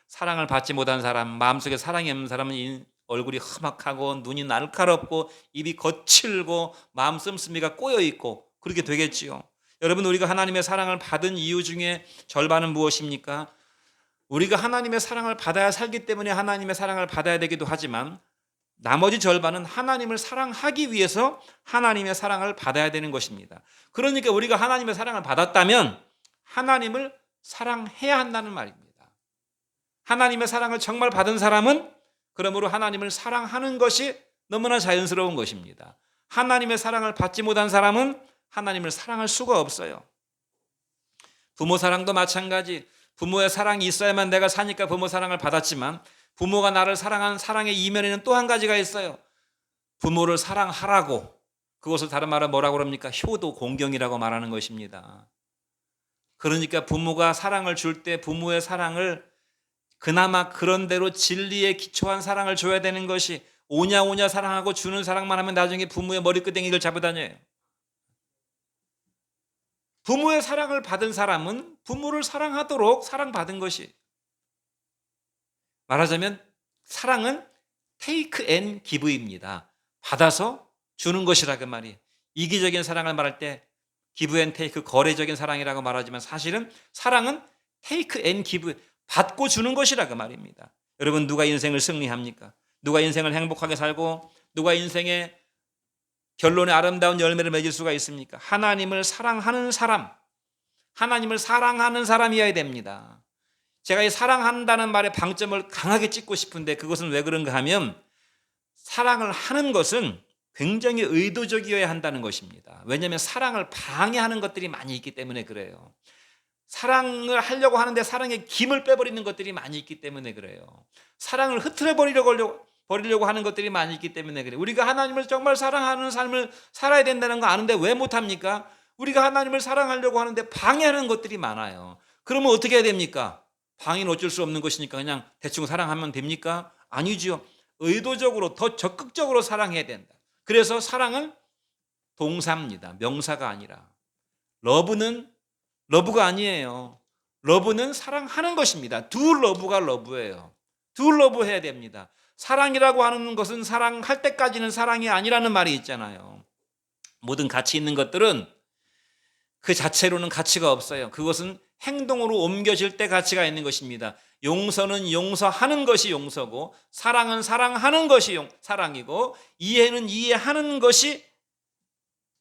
사랑을 받지 못한 사람, 마음속에 사랑이 없는 사람은 얼굴이 험악하고 눈이 날카롭고 입이 거칠고 마음 씀씀이가 꼬여있고 그렇게 되겠지요. 여러분, 우리가 하나님의 사랑을 받은 이유 중에 절반은 무엇입니까? 우리가 하나님의 사랑을 받아야 살기 때문에 하나님의 사랑을 받아야 되기도 하지만 나머지 절반은 하나님을 사랑하기 위해서 하나님의 사랑을 받아야 되는 것입니다. 그러니까 우리가 하나님의 사랑을 받았다면 하나님을 사랑해야 한다는 말입니다. 하나님의 사랑을 정말 받은 사람은 그러므로 하나님을 사랑하는 것이 너무나 자연스러운 것입니다. 하나님의 사랑을 받지 못한 사람은 하나님을 사랑할 수가 없어요. 부모 사랑도 마찬가지. 부모의 사랑이 있어야만 내가 사니까 부모 사랑을 받았지만 부모가 나를 사랑한 사랑의 이면에는 또 한 가지가 있어요. 부모를 사랑하라고, 그것을 다른 말로 뭐라고 그럽니까? 효도 공경이라고 말하는 것입니다. 그러니까 부모가 사랑을 줄 때 부모의 사랑을 그나마 그런 대로 진리에 기초한 사랑을 줘야 되는 것이, 오냐 사랑하고 주는 사랑만 하면 나중에 부모의 머리끄댕이를 잡아다녀요. 부모의 사랑을 받은 사람은 부모를 사랑하도록 사랑받은 것이, 말하자면 사랑은 take and give입니다. 받아서 주는 것이라 그 말이에요. 이기적인 사랑을 말할 때 give and take, 거래적인 사랑이라고 말하지만 사실은 사랑은 take and give, 받고 주는 것이라 그 말입니다. 여러분, 누가 인생을 승리합니까? 누가 인생을 행복하게 살고 누가 인생의 결론에 아름다운 열매를 맺을 수가 있습니까? 하나님을 사랑하는 사람, 하나님을 사랑하는 사람이어야 됩니다. 제가 이 사랑한다는 말에 방점을 강하게 찍고 싶은데 그것은 왜 그런가 하면 사랑을 하는 것은 굉장히 의도적이어야 한다는 것입니다. 왜냐하면 사랑을 방해하는 것들이 많이 있기 때문에 그래요. 사랑을 하려고 하는데 사랑의 김을 빼버리는 것들이 많이 있기 때문에 그래요. 사랑을 버리려고 하는 것들이 많이 있기 때문에 그래요. 우리가 하나님을 정말 사랑하는 삶을 살아야 된다는 거 아는데 왜 못합니까? 우리가 하나님을 사랑하려고 하는데 방해하는 것들이 많아요. 그러면 어떻게 해야 됩니까? 방해는 어쩔 수 없는 것이니까 그냥 대충 사랑하면 됩니까? 아니죠. 의도적으로 더 적극적으로 사랑해야 된다. 그래서 사랑은 동사입니다. 명사가 아니라. 러브가 아니에요. 러브는 사랑하는 것입니다. 두 러브가 러브예요. 두 러브 해야 됩니다. 사랑이라고 하는 것은 사랑할 때까지는 사랑이 아니라는 말이 있잖아요. 모든 가치 있는 것들은 그 자체로는 가치가 없어요. 그것은 행동으로 옮겨질 때 가치가 있는 것입니다. 용서는 용서하는 것이 용서고, 사랑은 사랑하는 것이 사랑이고, 이해는 이해하는 것이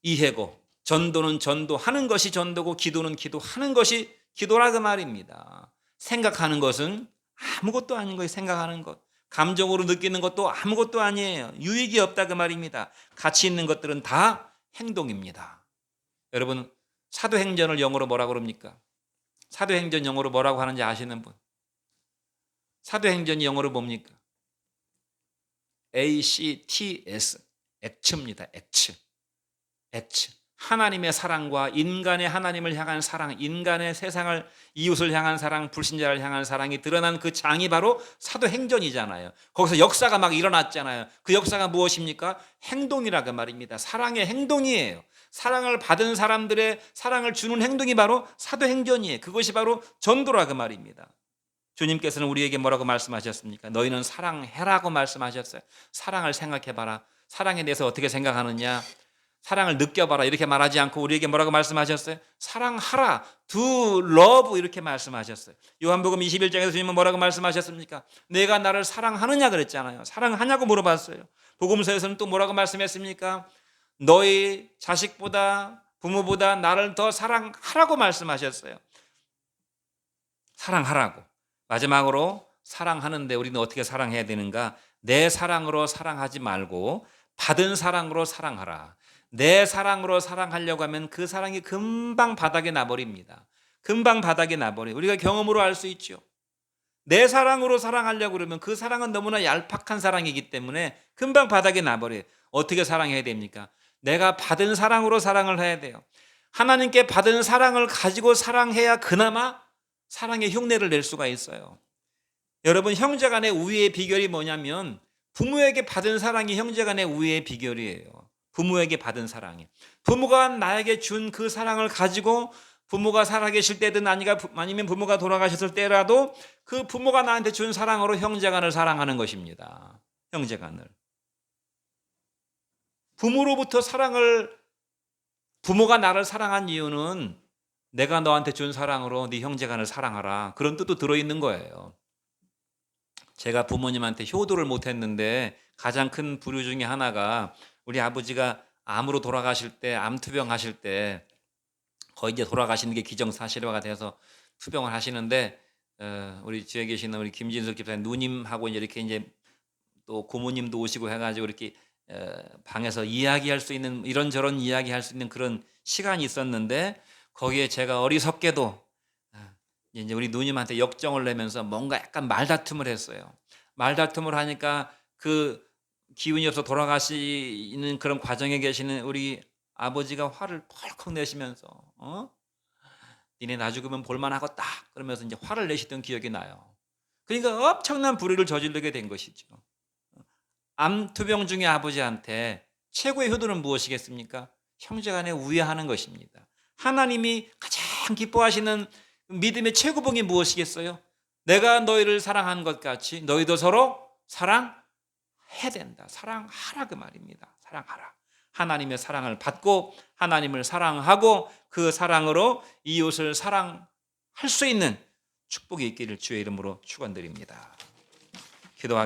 이해고, 전도는 전도하는 것이 전도고, 기도는 기도하는 것이 기도라 그 말입니다. 생각하는 것은 아무것도 아닌 거예요. 생각하는 것. 감정으로 느끼는 것도 아무것도 아니에요. 유익이 없다 그 말입니다. 가치 있는 것들은 다 행동입니다. 여러분, 사도행전을 영어로 뭐라고 그럽니까? 사도행전 영어로 뭐라고 하는지 아시는 분? 사도행전이 영어로 뭡니까? ACTS, 액츠입니다. 액츠. 하나님의 사랑과 인간의 하나님을 향한 사랑, 인간의 세상을, 이웃을 향한 사랑, 불신자를 향한 사랑이 드러난 그 장이 바로 사도행전이잖아요. 거기서 역사가 막 일어났잖아요. 그 역사가 무엇입니까? 행동이라 그 말입니다. 사랑의 행동이에요. 사랑을 받은 사람들의 사랑을 주는 행동이 바로 사도행전이에요. 그것이 바로 전도라 그 말입니다. 주님께서는 우리에게 뭐라고 말씀하셨습니까? 너희는 사랑해라고 말씀하셨어요. 사랑을 생각해봐라. 사랑에 대해서 어떻게 생각하느냐? 사랑을 느껴봐라 이렇게 말하지 않고 우리에게 뭐라고 말씀하셨어요? 사랑하라, do love 이렇게 말씀하셨어요. 요한복음 21장에서 주님은 뭐라고 말씀하셨습니까? 내가 나를 사랑하느냐 그랬잖아요. 사랑하냐고 물어봤어요. 복음서에서는 또 뭐라고 말씀했습니까? 너희 자식보다 부모보다 나를 더 사랑하라고 말씀하셨어요. 사랑하라고. 마지막으로 사랑하는데 우리는 어떻게 사랑해야 되는가? 내 사랑으로 사랑하지 말고 받은 사랑으로 사랑하라. 내 사랑으로 사랑하려고 하면 그 사랑이 금방 바닥에 나버립니다. 금방 바닥에 나버려요. 우리가 경험으로 알 수 있죠. 내 사랑으로 사랑하려고 그러면 그 사랑은 너무나 얄팍한 사랑이기 때문에 금방 바닥에 나버려요. 어떻게 사랑해야 됩니까? 내가 받은 사랑으로 사랑을 해야 돼요. 하나님께 받은 사랑을 가지고 사랑해야 그나마 사랑의 흉내를 낼 수가 있어요. 여러분, 형제 간의 우애의 비결이 뭐냐면 부모에게 받은 사랑이 형제 간의 우애의 비결이에요. 부모에게 받은 사랑이. 부모가 나에게 준 그 사랑을 가지고 부모가 살아계실 때든 아니면 부모가 돌아가셨을 때라도 그 부모가 나한테 준 사랑으로 형제 간을 사랑하는 것입니다. 형제 간을. 부모로부터 부모가 나를 사랑한 이유는 내가 너한테 준 사랑으로 네 형제 간을 사랑하라. 그런 뜻도 들어있는 거예요. 제가 부모님한테 효도를 못했는데 가장 큰 부류 중에 하나가 우리 아버지가 암으로 돌아가실 때, 암투병 하실 때 거의 이제 돌아가시는 게 기정사실화가 돼서 투병을 하시는데 우리 지에 계시는 우리 김진석 집사님 누님하고 이렇게 이제 또 고모님도 오시고 해가지고 이렇게 방에서 이야기할 수 있는 이런저런 이야기할 수 있는 그런 시간이 있었는데 거기에 제가 어리석게도 이제 우리 누님한테 역정을 내면서 뭔가 약간 말다툼을 했어요. 말다툼을 하니까 그 기운이 없어 돌아가시는 그런 과정에 계시는 우리 아버지가 화를 펄컥 내시면서 니네 나 죽으면 볼만하겠다 그러면서 이제 화를 내시던 기억이 나요. 그러니까 엄청난 불의를 저지르게 된 것이죠. 암투병 중에 아버지한테 최고의 효도는 무엇이겠습니까? 형제간에 우애하는 것입니다. 하나님이 가장 기뻐하시는 믿음의 최고봉이 무엇이겠어요? 내가 너희를 사랑한 것 같이 너희도 서로 사랑해야 된다. 사랑하라 그 말입니다. 사랑하라. 하나님의 사랑을 받고 하나님을 사랑하고 그 사랑으로 이웃을 사랑할 수 있는 축복이 있기를 주의 이름으로 축원드립니다. 기도하겠습니다.